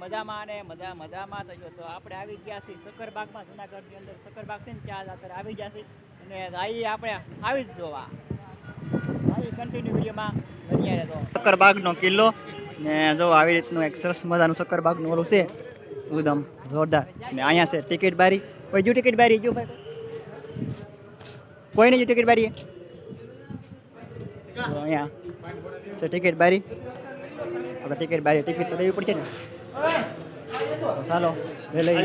મજામાં અને મજામાં તો જો તો આપણે આવી ગયા છીએ સક્કરબાગમાં. જુનાગઢની અંદર સક્કરબાગ છે ને ત્યાં અત્યારે આવી ગયા છીએ અને અહીં આપણે આવી જ જોવા આવી કન્ટિન્યુ વિડીયોમાં બન્યા રહેતો. સક્કરબાગનો કિલ્લો ને જો આવી રીતનું એક સરસ મજાનું સક્કરબાગનું ઓલું છે એકદમ જોરદાર. ને અહીંયા છે ટિકિટ બારી. કોઈ જો ટિકિટ બારી જો ભાઈ કોઈ નહીં જો ટિકિટ બારી અહીંયા છે ટિકિટ બારી. આપણે ટિકિટ બારી ટિકિટ તો લેવી પડશે ને. ચાલો લઈ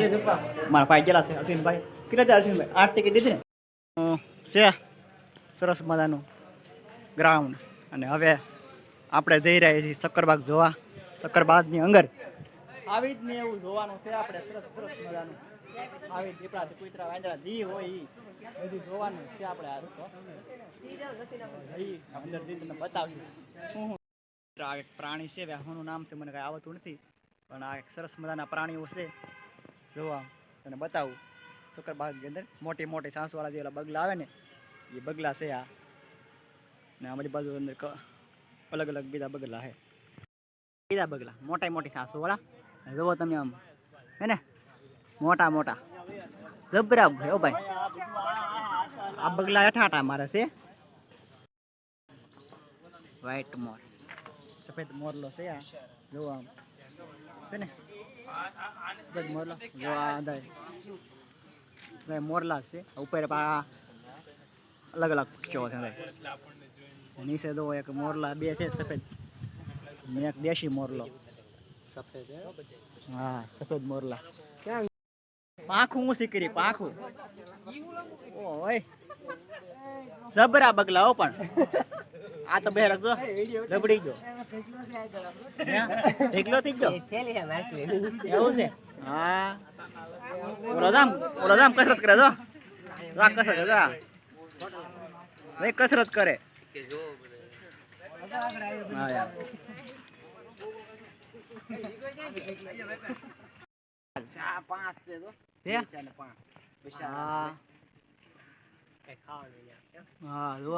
મારા ભાઈ ગયેલા છે અશ્વિનભાઈ. કેટલા છે અશ્વિનભાઈ? 8 ટિકિટ લીધી ને છે. સરસ મજાનું ગ્રાઉન્ડ અને હવે આપણે જઈ રહ્યા છીએ સક્કરબાગ જોવા. સક્કરબાગની અંદર આવી જ ને એવું જોવાનું છે આપણે. સરસ સરસ મજાનું આવી દીપડા કુતરા વાંદરા જી હોય એ બધું જોવાનું છે આપણે. આ અંદર જઈ તમને બતાવ્યું શું આ એક પ્રાણી છે. વ્યાહનું નામ છે મને કાંઈ આવડતું નથી પણ આ એક સરસ મજાના પ્રાણીઓ છે જોવા અને બતાવું. સક્કરબાગની અંદર મોટી મોટી સાંસવાળા જેવા બગલા આવે ને એ બગલા છે આ. ને અમારી બાજુ અંદર અલગ અલગ બીજા બગલા છે. બીજા બગલા મોટા મોટી સાંસવાળા જોવો તમે આમ હે ને મોટા મોટા જબરા ભાઈ. ઓ ભાઈ આ બગલા અઠાટા મારે છે. વ્હાઈટ મોર સફેદ મોરલો છે આ જો આમ છે ને સફેદ મોરલો જો આ અંદર મોરલા છે ઉપર અલગ અલગ પક્ષીઓ છે. નીચે જો એક મોરલા બે છે સફેદ ને એક દેશી મોરલો સફેદ. હા સફેદ મોરલા પાંખું ઊંચી કરી પાંખું. ઓય જબરા બગલા હો પણ આ તો બે રખજો રબડી ગયો એકલો થઈ ગયો એવું છે. હા ઓલો જામ કસરત કરે જો કસરત ભાઈ કસરત કરે. હા યાર હા જો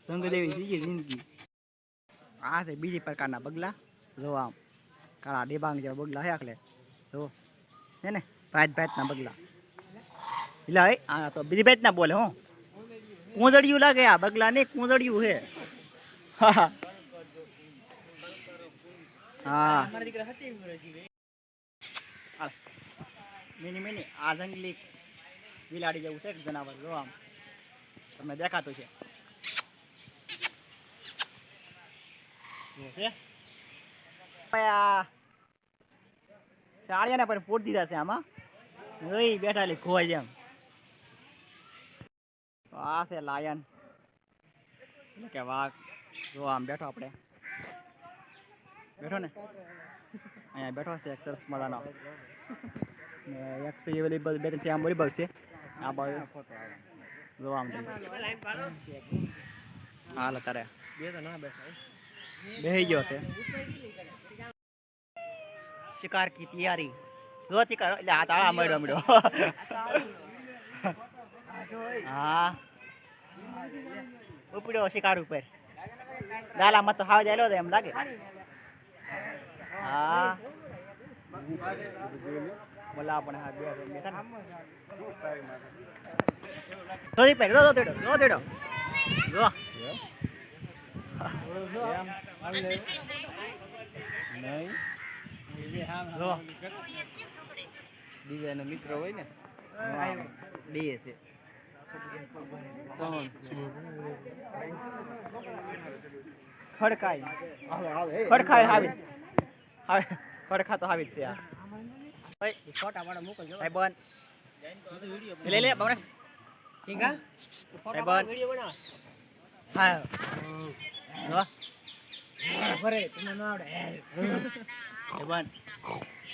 સંગદેવી થઈ ગઈ જિંદગી. આ છે બીજી પ્રકારના બગલા જો આમ કાળા ડિબાંગ જેવા બગલા છે આખલે જો હે ને ભાત ભાતના બગલા. એટલે આ તો બીજી ભાતના બોલે હું કુંજળિયું લાગે આ બગલા નહીં કુંજળિયું છે. હા હા મિની આ જંગલી બિલાડી જેવું છે જનાવર જો આમ તમને દેખાતું છે. ચાળિયાને પણ પોટ દીધા છે આમાં બેઠા લે ખોવાઈ જેમ. આ છે લાયન એટલે કે વાઘ જો આમ બેઠો આપણે બેઠો ને અહીંયા બેઠો છે એક સરસ મજાનો. એક છે અવેલેબલ બે ત્રણ આમ બરાબર છે આ બાજુ જો આમ હાલ અત્યારે બેસી ગયો છે. શિકાર કી તૈયારી જો શિકાર એટલે આ તાળા મળ્યો હા ઉપડ્યો શિકાર ઉપર ગાલામાં તો હાવ જાયલો એમ લાગે. હા બોલા પણ હા બેઠા થોડી પહેર જો તેડો જો બીજાનો મિત્ર હોય ને બે છે. ખડકાય આવી ખડખા તો આવી જ છે. છોટા વાળા મોકલજો ભાઈ બન લે બગડે ઠીક હા ભાઈ બન હા જો ભરે તમને ન આવડે ભાઈ બન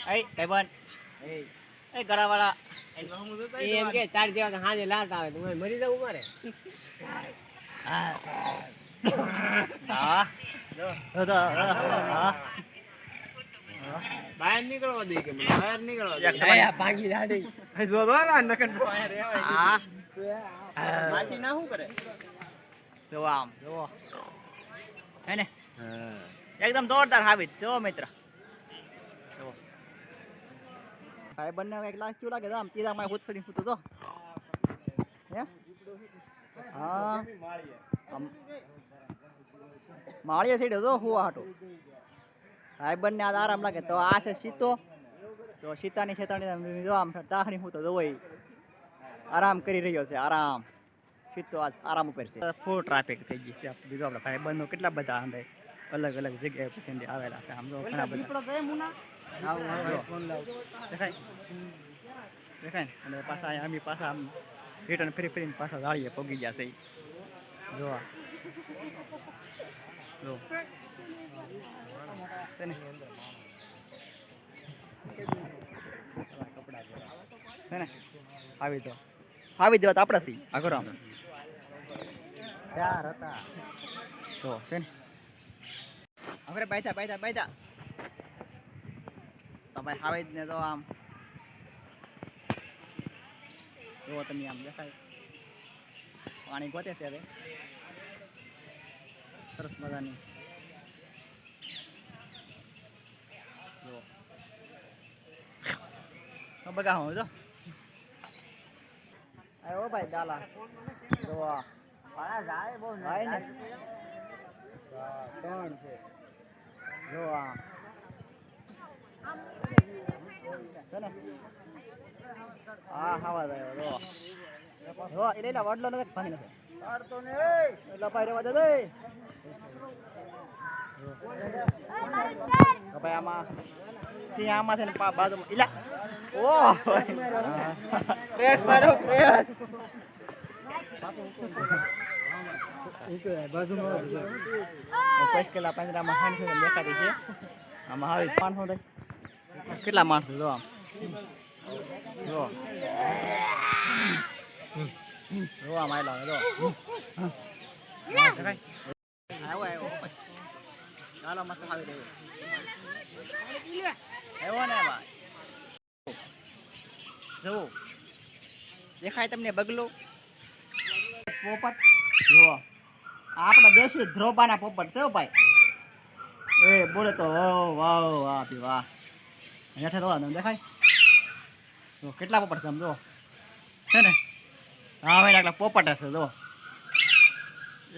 ભાઈ બન એ ગળાવાળા એમ કે 4 જેવા હાજે લાત આવે તો મરી જવું મારે. હા હા બહાર નીકળવા દે કે બહાર નીકળવા દે ભાગી દાડી જો દો ના નકન બહાર રહેવાય. હા માસી ના શું કરે જો આમ જો હે ને એકદમ જોરદાર હાવી જો મિત્ર ભાઈ બંને એક લાખ કેવું લાગે આમ તીરા માં હોતસડી ફૂતો તો હે હા માળીએ સીડ્યો તો હુવા હાટો ભાઈ બંને આ આરામ લાગે તો આ છે સીતો તો સીતાની છેતાની જો આમ તાહણી હું તો જોઈ આરામ કરી રહ્યો છે આરામ સીતો આજ આરામ ઉપર છે ફૂલ ટ્રાફિક થઈ ગઈ છે બીજો આપણા ભાઈ બંધો કેટલા બધા અંદર અલગ અલગ જગ્યાએ પછી આવેલા છે આમ જો ઘણા બધા દેખાય અને પાછા અમે પાછા આમ રિટર્ન ફરીને પાછા જાળીએ પગી ગયા છે જોવા જો છે ને હે ને આવી દેવા તો આપણાથી આગળ આમ ચાર હતા તો છે ને હવે બાયતા તો ભાઈ આવી જ ને તો આમ જો તમે આમ દેખાય પાણી ગોતે છે હવે સરસ મજાની જો બગા હું જો આવ્યો ભાઈ દાલા જો જાય બહુ ભાઈ ને કોણ છે જો આ હા ખાવા જાય જો એટલે વડલો નથી ભાઈ નથી પાડતો ને એટલે ભાઈ રેવા દે ભાઈ આમાં સિંહ આમાં છે ને બાજુમાં ઇલા ઓ પ્રેસ મારો પ્રેસ બાજુમાં પેલા પાંજરામાં હાંડ છે દેખાતી છે આમાં આવી 500 થાય કેટલા માણસો જો આમ જો આમ આવેલા જો આવ્યો ચાલો મસ્ત આવી રહ્યો આવ્યો ને ભાઈ જો દેખાય તમને બગલો પોપટ જો આપણા દેશી ધ્રોબાના પોપટ છે ભાઈ એ બોલે તો વાહ વાહ ભી વાહ હેઠે તો દેખાય તો કેટલા પોપટ છે આમ જો છે ને હા ભાઈ એકલા પોપટ હશે જો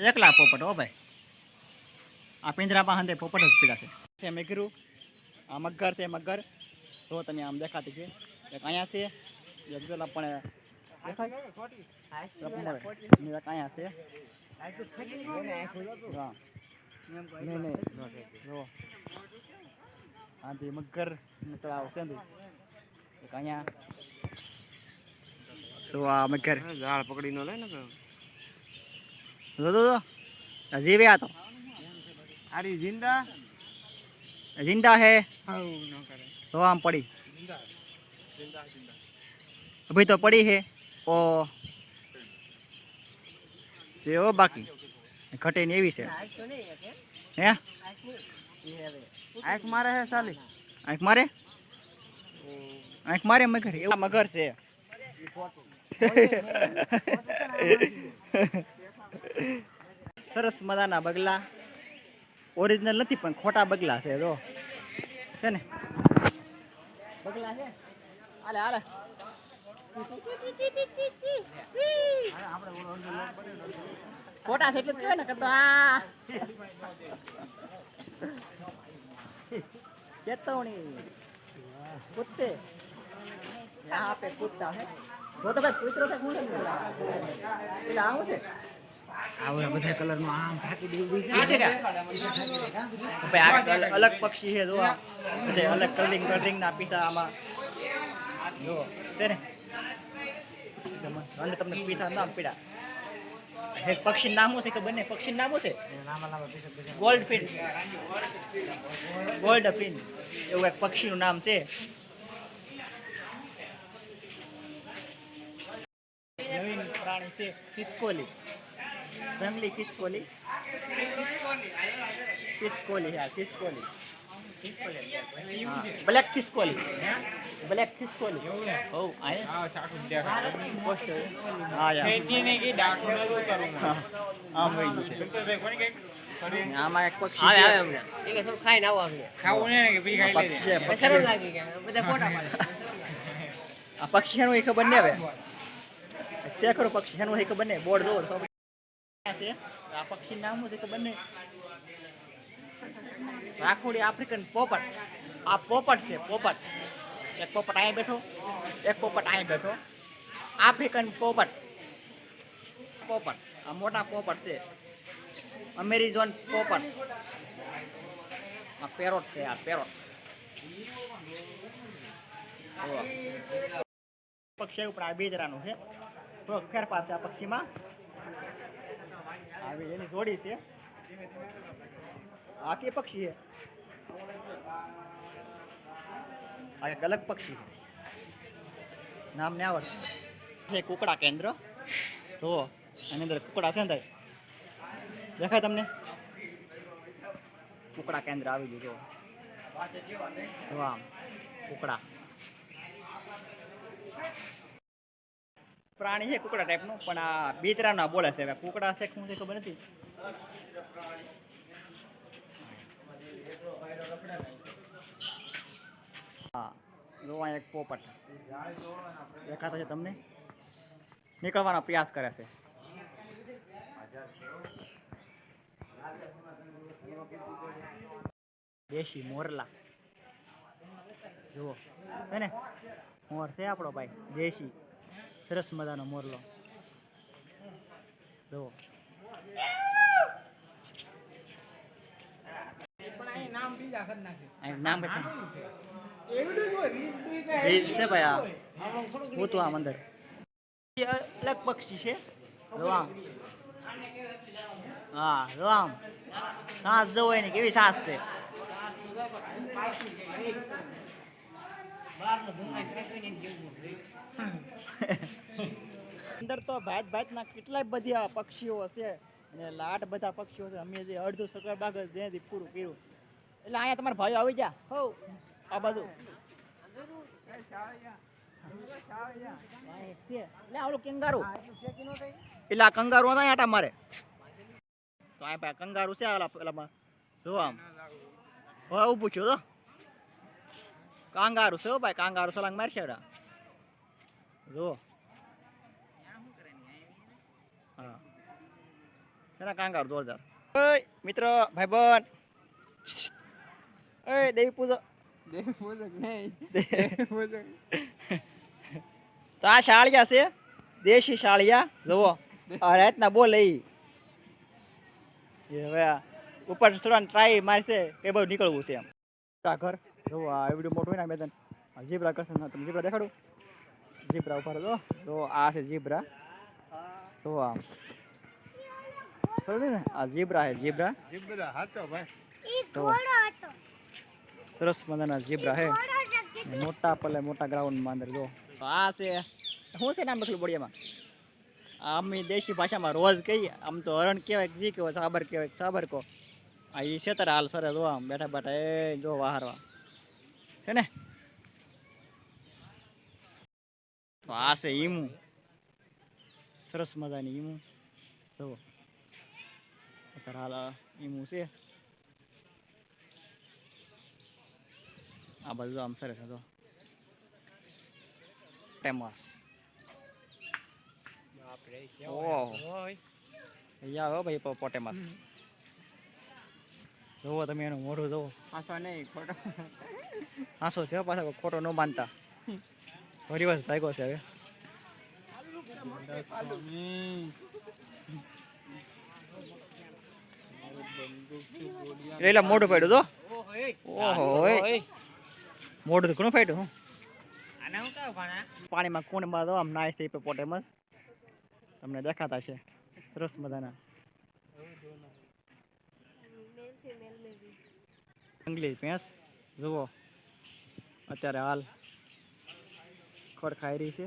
એકલા પોપટ હો ભાઈ આ પિંજરામાં હંધે પોપટ જ પીડા છે મેઘરું આ મગર છે મગર જો તમે આમ દેખાતી છે એક અહીંયા છે એક પેલા પણ દેખાય અહીંયા છે આથી મગર આવશે ને એક અહીંયા તો આ મગર ઝાડ પકડી નો લે ને જો જીવે આ તો આરી जिंदा है तो आम पड़ी अभी तो पड़ी है ओ से ओ बाकी घटे नहीं एवी से हैं आंख मारे है साली आंख मारे मगर एवा मगर से सरस मजाना बगला ओरिजिनल नहीं पण खोटा बगला से जो છે ને બગલા છે આલે આલે ખોટા છે એટલે જ કહેવાય ને કે તો આ ચેતવણી कुत्ते यहाँ पे कुत्ता है वो तो भाई कुतरो से कौन है आऊ છે આવા બધા કલર નો આમ ઠાકી દીધી છે કે ભાઈ અલગ પક્ષી છે જો બધે અલગ કલરિંગ ના પીસા આમાં જો છે ને અને તમને પીસા નામ પીડા એક પક્ષી નામ છે કે બંને પક્ષી નામ છે ગોલ્ડ ફિન એવું એક પક્ષી નું નામ છે નવીન પ્રાણી છે ખિસકોલી फैमिली खिसकोली यार खिसकोली ब्लैक खिसकोली ओ आए हां यार खेतीने की डाकू करूंगा हां वही आमा एक पक्षी આવે અમને એ કે થોડું ખાઈને આવો આપણે ખાવું ને કે પછી ખાઈ લે સરસ લાગી ગયા બધા ફોટા પાડે આ પક્ષી એનું ખબર નહીં હવે છે ખરું પક્ષી એનું ખબર નહીં બોર્ડ જોવો તો ખબર છે આ પક્ષી નામ શું છે ખબર નહીં રાખોડી આફ્રિકન પોપટ આ પોપટ છે પોપટ એક પોપટ અહીં બેઠો એક પોપટ અહીં બેઠો આફ્રિકન પોપટ પોપટ આ મોટા પોપટ છે અમેરિઝોન પોપટ આ પેરોટ છે આ પેરોટ પક્ષી ઉપર આ બેજરાનું છે થોડોક ફેરફાર છે આ પક્ષીમાં આવી એની જોડી છે આ કે પક્ષી છે આ એક અલગ પક્ષી છે નામ ને આવડતું છે કુકડા કેન્દ્ર તો એની અંદર કુકડા છે ને દેખાય તમને કુકડા કેન્દ્ર આવી ગયું જો આમ કુકડા પ્રાણી છે કુકડા ટાઈપનું પણ આ બીતરાના બોલે છે કુકડા છે શું છે ખબર નથી હા જો એક પોપટ દેખાતો છે તમને નીકળવાનો પ્રયાસ કરે છે દેશી મોરલા જુઓ છે ને મોર છે આપણો ભાઈ દેશી સરસ મજાનો મોરલો જુઓ નામ રીત છે ભાઈ આ હું તો આમ અંદર અલગ પક્ષી છે જોવા હા જોવા સાસ જવો એની કેવી સાસ છે અંદર તો ભાત ભાતના કેટલાય બધા પક્ષીઓ છે અને લાટ બધા પક્ષીઓ છે અમે જે અડધું સકરબાગ જ્યાંથી પૂરું કર્યું એટલે અહીંયા તમારા ભાઈઓ આવી જા હો આ બધું એટલે આવડું કંગારું એટલે આ કંગારું હતા આટા મારે તો આ ભાઈ કંગારું છે પેલામાં જો આમ હવે ઊભું છું તો કાંગારું છે ભાઈ કાંગારું સલાંગ મારશે જો હા છે ને કાંગારું જોરદાર મિત્ર ભાઈબંધ દેવી પૂજક તો આ શાળિયા છે દેશી શાળિયા જુઓ આ રાતના બોલે હવે ઉપર ચડવાની ટ્રાય મારશે કે બધું નીકળવું છે એમ ઘર જુઓ આ એવડું મોટું હોય ને મેદાન જીબ્રા કરશે તમે જીબ્રા દેખાડું જીબ્રા ઉપર જો આ છે જીબ્રા તો આમ ને આ જીબ્રા છે જીબ્રા તો સરસ મજાના જીબ્રા હે મોટા પલે મોટા ગ્રાઉન્ડમાં અંદર જો આ છે શું છે નામ લખેલું બોડિયામાં આમની દેશી ભાષામાં રોજ કહીએ આમ તો હરણ કહેવાય જી કહેવાય સાબર કહેવાય સાબર કહો આ એ છેતર હાલ સરે જો આમ બેઠા બેઠા એ જો વાહરવા છે ને તો આ છે ઈમુ સરસ મજાની ઈમુ જો અત્યારે હાલ ઈમુ છે આ બધું આમ સરસ હતો ટેમસ આવો ભાઈ પોટેમસ જોવો તમે એનું મોઢું જોવો હાસો નહીં ખોટો હાસો છે પાછા ખોટો ન માનતા પરિવર્સ ભાગ્યો છે હવે એટલે મોઢું પડ્યું તો ઓહો મોઢું ઘણું ફાટ્યું હું પાણીમાં કુંડમાં તો આમ નાય છે પોટેમસ તમને દેખાતા છે સરસ મજાના જંગલી ભેંસ જુઓ અત્યારે હાલ ખડ ખાઈ રહી છે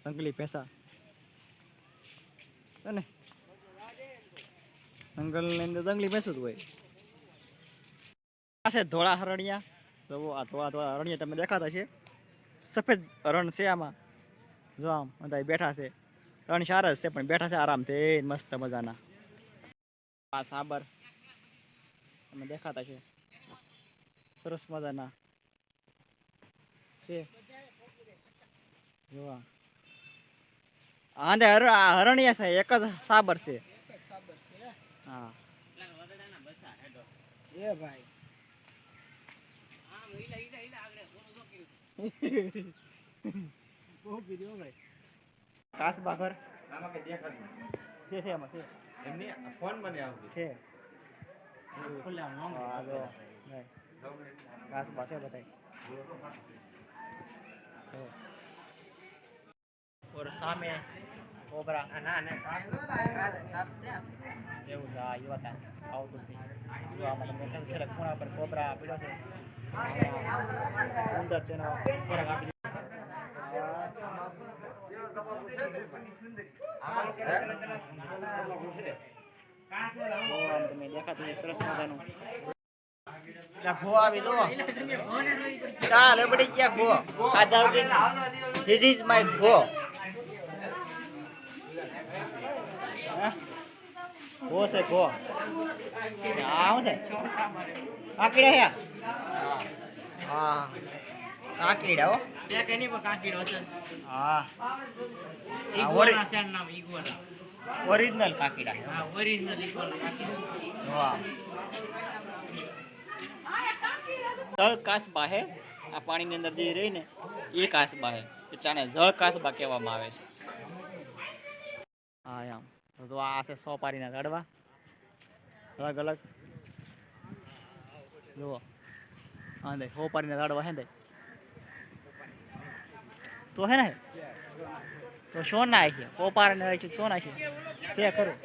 જંગલી ભેંસા ને જંગલની અંદર જંગલી ભેંસું જ હોય આ છે ધોળા હરણિયા જુઓ આ ધોળા ધોળા હરણિયા તમને દેખાતા છે સફેદ રણ છે આમાં જો આમ બધા બેઠા છે રણ સારા છે પણ બેઠા છે આરામથી મસ્ત મજાના આ સાબર તમે દેખાતા છે સરસ મજાના છે જોવા આંધે હરણિયા છે એક જ સાબર છે હા એ ભાઈ કાસબા ઘર આમાં કે દેખાડ છે એમાં છે એમની ફોન મને આવતું છે ખુલ્લા નોમ આ જો ભાઈ કાસબા છે બતાય और सामे कोबरा ना ना એવું છે આ યુવા તા આવતું નથી જો આમાં તમને કેમ છે ખૂણા પર કોબરા પીડો છે અંદર તેનો ખોરાક આપી તમે દેખાતું સરસ મજાનું ભો આવી દો ચાલ બડી ક્યાં ભો આધા ધીસ ઇઝ માય ભો ભો છે ભો આ શું છે કાકીડા હે હા કાકીડા હો છે કે નહીં પણ કાકીડો છે હા ઈગોના છે નામ ઈગોના ઓરિજિનલ કાકીડા હા ઓરિજિનલ ઈગોના કાકીડા વાહ જળ કાસબા હે આ પાણીની અંદર જે રહી ને એ કાસબા હે એટલાને જળ કાસબા કહેવામાં આવે છે હા આમ તો આ છે સોપારીના ઝાડવા અલગ અલગ જુઓ હા દે સોપારીના ઝાડવા હે દે તો હે ને તો સોના છે સોપારી ને સોના છે ખરું